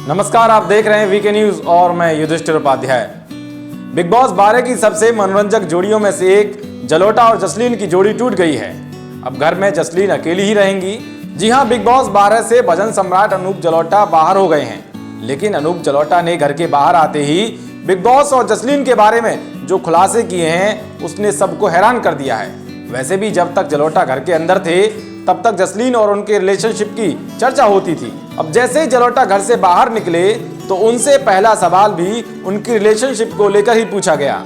नमस्कार, आप देख रहे हैं वीके न्यूज और मैं युधिष्ठिर उपाध्याय। बिग बॉस 12 की सबसे मनोरंजक जोड़ियों में से एक जलोटा और जसलीन की जोड़ी टूट गई है। अब घर में जसलीन अकेली ही रहेंगी। जी हां, बिग बॉस 12 से भजन सम्राट अनूप जलोटा बाहर हो गए हैं, लेकिन अनूप जलोटा ने घर के बाहर आते ही बिग बॉस और जसलीन के बारे में जो खुलासे किए हैं उसने सबको हैरान कर दिया है। वैसे भी जब तक जलोटा घर के अंदर थे तब तक जसलीन और उनके रिलेशनशिप की चर्चा होती थी। अब जैसे ही जलोटा घर से बाहर निकले तो उनसे पहला सवाल भी उनकी रिलेशनशिप को लेकर ही पूछा गया।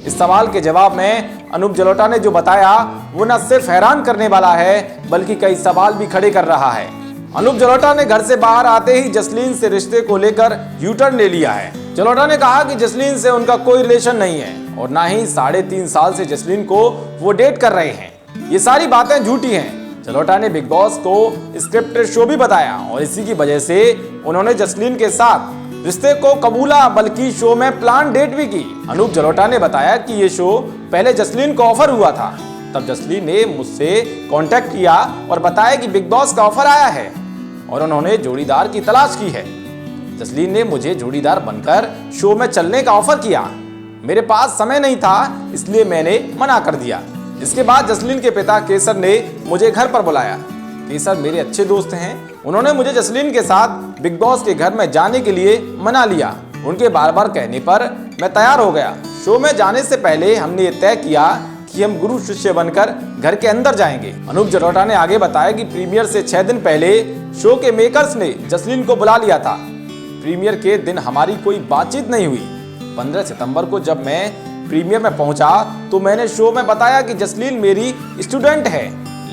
इस सवाल के जवाब में अनूप जलोटा ने जो बताया वो न सिर्फ हैरान करने वाला है बल्कि कई सवाल भी खड़े कर रहा है। अनूप जलोटा ने घर से बाहर आते ही जसलीन से रिश्ते को लेकर यू टर्न ले लिया है। जलोटा ने कहा कि जसलीन से उनका कोई रिलेशन नहीं है और ना ही 3.5 साल से जसलीन को वो डेट कर रहे हैं। ये सारी बातें झूठी हैं। जलोटा ने बिग बॉस को स्क्रिप्टेड शो भी बताया और इसी की वजह से उन्होंने जसलीन के साथ रिश्ते को कबूला, बल्कि शो में प्लान डेट भी की। अनूप जलोटा ने बताया कि ये शो पहले जसलीन को ऑफर हुआ था, तब जसलीन ने मुझसे कांटेक्ट किया और बताया कि बिग बॉस का ऑफर आया है और उन्होंने जोड़ीदार की तलाश की है। जसलीन ने मुझे जोड़ीदार बनकर शो में चलने का ऑफर किया। मेरे पास समय नहीं था, इसलिए मैंने मना कर दिया। इसके बाद जसलीन के पिता केसर ने मुझे घर पर बुलाया। केसर मेरे अच्छे दोस्त हैं। उन्होंने मुझे जसलीन के साथ बिग बॉस के घर में जाने के लिए मना लिया। उनके बार बार कहने पर मैं तैयार हो गया। शो में जाने से पहले हमने ये तय किया कि हम गुरु शिष्य बनकर घर के अंदर जाएंगे। अनूप जलोटा ने आगे बताया कि प्रीमियर से 6 दिन पहले शो के मेकर्स ने जसलीन को बुला लिया था। प्रीमियर के दिन हमारी कोई बातचीत नहीं हुई। 15 सितंबर को जब मैं प्रीमियर में पहुंचा तो मैंने शो में बताया कि जसलीन मेरी स्टूडेंट है,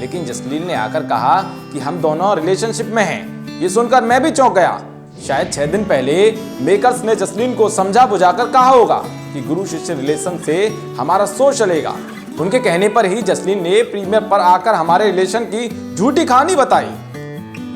लेकिन जसलीन ने आकर कहा कि हम दोनों रिलेशनशिप में हैं। ये सुनकर मैं भी चौंक गया। शायद 6 दिन पहले मेकर्स ने जसलीन को समझा बुझाकर कहा होगा कि गुरु शिष्य रिलेशन से हमारा शो चलेगा। उनके कहने पर ही जसलीन ने प्रीमियर पर आकर हमारे रिलेशन की झूठी कहानी बताई।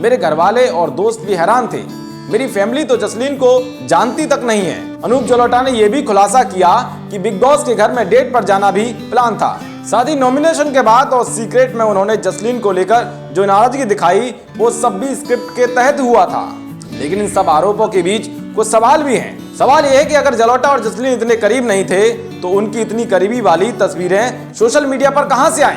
मेरे घर वाले और दोस्त भी हैरान थे। मेरी फैमिली तो जसलीन को जानती तक नहीं है। अनूप जलोटा ने यह भी खुलासा किया कि बिग बॉस के घर में डेट पर जाना भी प्लान था। साथ ही नॉमिनेशन के बाद और सीक्रेट में उन्होंने जसलीन को लेकर जो नाराजगी दिखाई वो सब भी स्क्रिप्ट के तहत हुआ था। लेकिन इन सब आरोपों के बीच कुछ सवाल भी हैं। सवाल यह है कि अगर जलोटा और जसलीन इतने करीब नहीं थे तो उनकी इतनी करीबी वाली तस्वीरें सोशल मीडिया पर कहां से आई,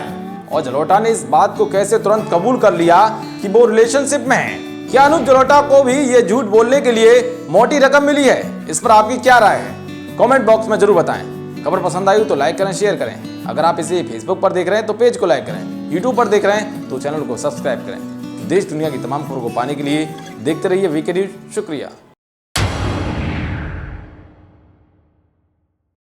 और जलोटा ने इस बात को कैसे तुरंत कबूल कर लिया कि वो रिलेशनशिप में है। क्या अनूप जलोटा को भी ये झूठ बोलने के लिए मोटी रकम मिली है? इस पर आपकी क्या राय है? कमेंट बॉक्स में जरूर बताएं। खबर पसंद आई हो तो लाइक करें, शेयर करें। अगर आप इसे फेसबुक पर देख रहे हैं तो पेज को लाइक करें, यूट्यूब पर देख रहे हैं तो चैनल को सब्सक्राइब करें। देश दुनिया की तमाम खबरों को पाने के लिए देखते रहिए वीके न्यूज। शुक्रिया।